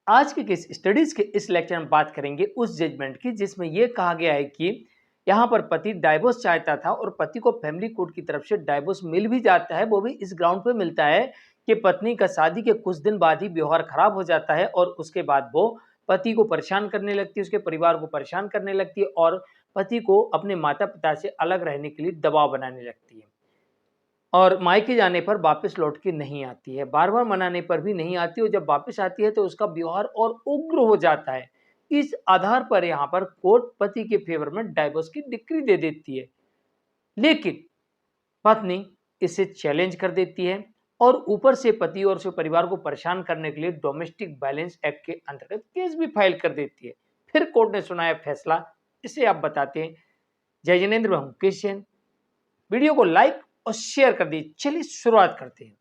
आज के case studies के इस लेक्चर में बात करेंगे उस जजमेंट की जिसमें यह कहा गया है कि यहाँ पर पति डाइवोर्स चाहता था और पति को फैमिली कोर्ट की तरफ से डाइवोर्स मिल भी जाता है, वो भी इस ग्राउंड पे मिलता है कि पत्नी का शादी के कुछ दिन बाद ही व्यवहार खराब हो जाता है और उसके बाद वो पति को परेशान करने लगती है, उसके परिवार को परेशान करने लगती है और पति को अपने माता पिता से अलग रहने के लिए दबाव बनाने लगती है और मायके जाने पर वापस लौट के नहीं आती है। बार-बार मनाने पर भी नहीं आती और जब वापस आती है तो उसका व्यवहार और उग्र हो जाता है। इस आधार पर यहाँ पर कोर्ट पति के फेवर में डाइवोर्स की डिक्री दे देती है। लेकिन पत्नी इसे चैलेंज कर देती है और ऊपर से पति और उसके परिवार को परेशान करने के लिए डोमेस्टिक वायलेंस एक्ट के अंतर्गत केस भी फाइल कर देती है। फिर कोर्ट ने सुनाया फैसला, इसे आप बताते हैं। जय जिनेंद्र, मैं हूं मुकेश जैन। वीडियो को लाइक और शेयर कर दीजिए। चलिए शुरुआत करते हैं।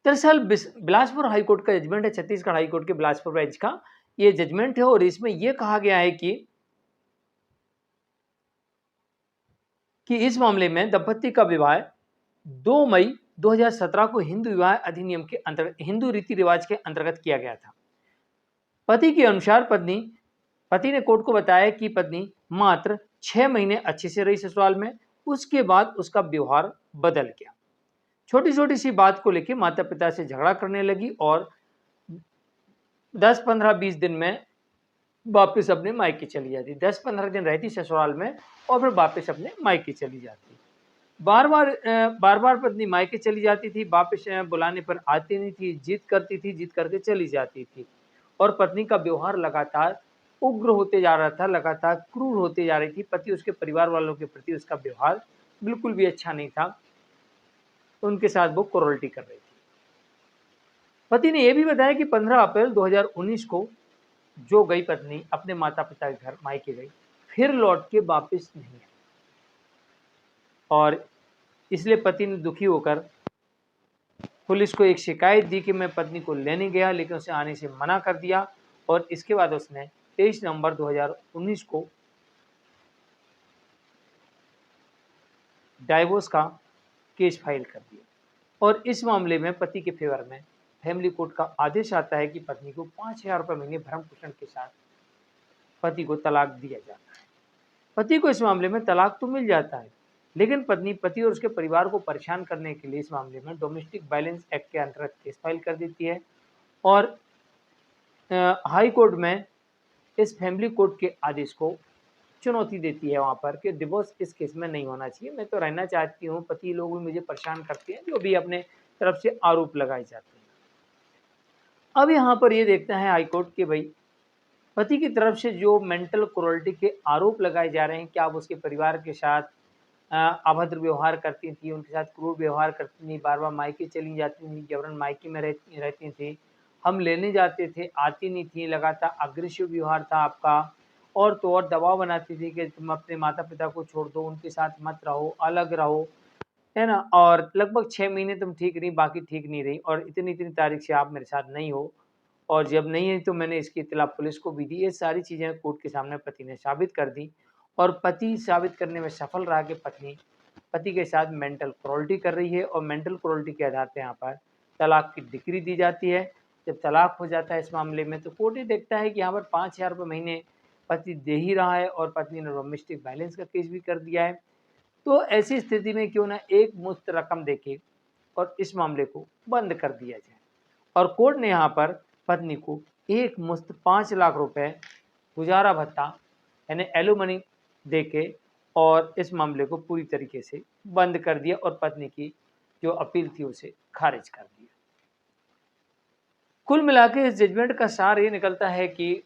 दरअसल बिलासपुर हाईकोर्ट का जजमेंट है, छत्तीसगढ़ हाईकोर्ट के बिलासपुर बेंच का ये जजमेंट है और इसमें यह कहा गया है कि इस मामले में दंपति का विवाह 2 मई 2017 को हिंदू विवाह अधिनियम के अंतर्गत हिंदू रीति रिवाज के अंतर्गत किया गया था। पति के अनुसार पति ने कोर्ट को बताया कि पत्नी मात्र 6 महीने अच्छे से रही ससुराल में, उसके बाद उसका व्यवहार बदल गया। छोटी छोटी सी बात को लेकर माता पिता से झगड़ा करने लगी और 10-15-20 दिन में वापस अपने मायके चली जाती। 10-15 दिन रहती ससुराल में और फिर वापस अपने मायके चली जाती। बार बार पत्नी मायके चली जाती थी, वापस बुलाने पर आती नहीं थी, जिद करती थी, जिद करके चली जाती थी और पत्नी का व्यवहार लगातार उग्र होते जा रहा था, लगातार क्रूर होते जा रही थी। पति उसके परिवार वालों के प्रति उसका व्यवहार बिल्कुल भी अच्छा नहीं था, उनके साथ वो क्रूरल्टी कर रही थी। पति ने यह भी बताया कि 15 अप्रैल 2019 को जो गई पत्नी अपने माता पिता के घर मायके गई, फिर लौट के वापस नहीं आई और इसलिए पति ने दुखी होकर पुलिस को एक शिकायत दी कि मैं पत्नी को लेने गया लेकिन उसे आने से मना कर दिया और इसके बाद उसने 23 नवंबर 2019 को डाइवोर्स का केस फाइल कर दिया और इस मामले में पति के फेवर में फैमिली कोर्ट का आदेश आता है कि पत्नी को 5,000 रुपये महीने भरण पोषण के साथ पति को तलाक दिया जाता है। पति को इस मामले में तलाक तो मिल जाता है लेकिन पति और उसके परिवार को परेशान करने के लिए इस मामले में डोमेस्टिक वायलेंस एक्ट के अंतर्गत केस फाइल कर देती है और हाई कोर्ट में इस फैमिली कोर्ट के आदेश को चुनौती देती है वहाँ पर कि डिवोर्स इस केस में नहीं होना चाहिए, मैं तो रहना चाहती हूँ, पति लोग भी मुझे परेशान करते हैं, जो भी अपने तरफ से आरोप लगाए जाते हैं। अब यहाँ पर ये देखता है हाईकोर्ट कि भाई पति की तरफ से जो मेंटल क्रूरल्टी के आरोप लगाए जा रहे हैं कि आप उसके परिवार के साथ अभद्र व्यवहार करती थी, उनके साथ क्रूर व्यवहार करती थी, बार बार मायके चली जाती थी, जबरन मायके में रहती थी, हम लेने जाते थे, आती नहीं थी, लगातार अग्रेसिव व्यवहार था आपका और तो और दबाव बनाती थी कि तुम अपने माता पिता को छोड़ दो, उनके साथ मत रहो, अलग रहो, है ना। और लगभग 6 महीने तुम ठीक रही, बाकी ठीक नहीं रही और इतनी इतनी तारीख से आप मेरे साथ नहीं हो और जब नहीं है तो मैंने इसकी इत्तला पुलिस को भी दी। ये सारी चीज़ें कोर्ट के सामने पति ने साबित कर दी और पति साबित करने में सफल रहा कि पत्नी पति के साथ मेंटल क्रूरल्टी कर रही है और मेंटल क्रूरल्टी के आधार पर यहाँ पर तलाक की डिक्री दी जाती है। जब तलाक हो जाता है इस मामले में तो कोर्ट ये देखता है कि यहाँ पर 5,000 रुपये महीने पति दे ही रहा है और पत्नी ने डोमेस्टिक वायलेंस का केस भी कर दिया है, तो ऐसी स्थिति में क्यों ना एक मुश्त रकम देके और इस मामले को बंद कर दिया जाए और कोर्ट ने यहाँ पर पत्नी को एक मुश्त 5 लाख रुपए गुजारा भत्ता यानी एलुमनी देके और इस मामले को पूरी तरीके से बंद कर दिया और पत्नी की जो अपील थी उसे खारिज कर दिया। कुल मिलाकर इस जजमेंट का सार ये निकलता है कि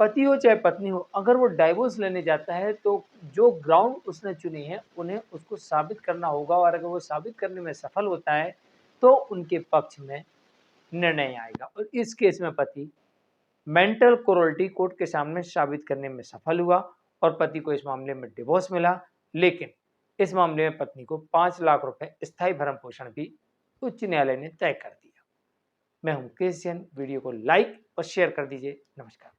पति हो चाहे पत्नी हो, अगर वो डाइवोर्स लेने जाता है तो जो ग्राउंड उसने चुनी है उन्हें उसको साबित करना होगा और अगर वो साबित करने में सफल होता है तो उनके पक्ष में निर्णय आएगा और इस केस में पति मेंटल क्रूरल्टी कोर्ट के सामने साबित करने में सफल हुआ और पति को इस मामले में डिवोर्स मिला, लेकिन इस मामले में पत्नी को 5 लाख रुपए स्थायी भरण पोषण भी उच्च न्यायालय ने तय कर दिया। मैं हूं मुकेश जैन, वीडियो को लाइक और शेयर कर दीजिए। नमस्कार।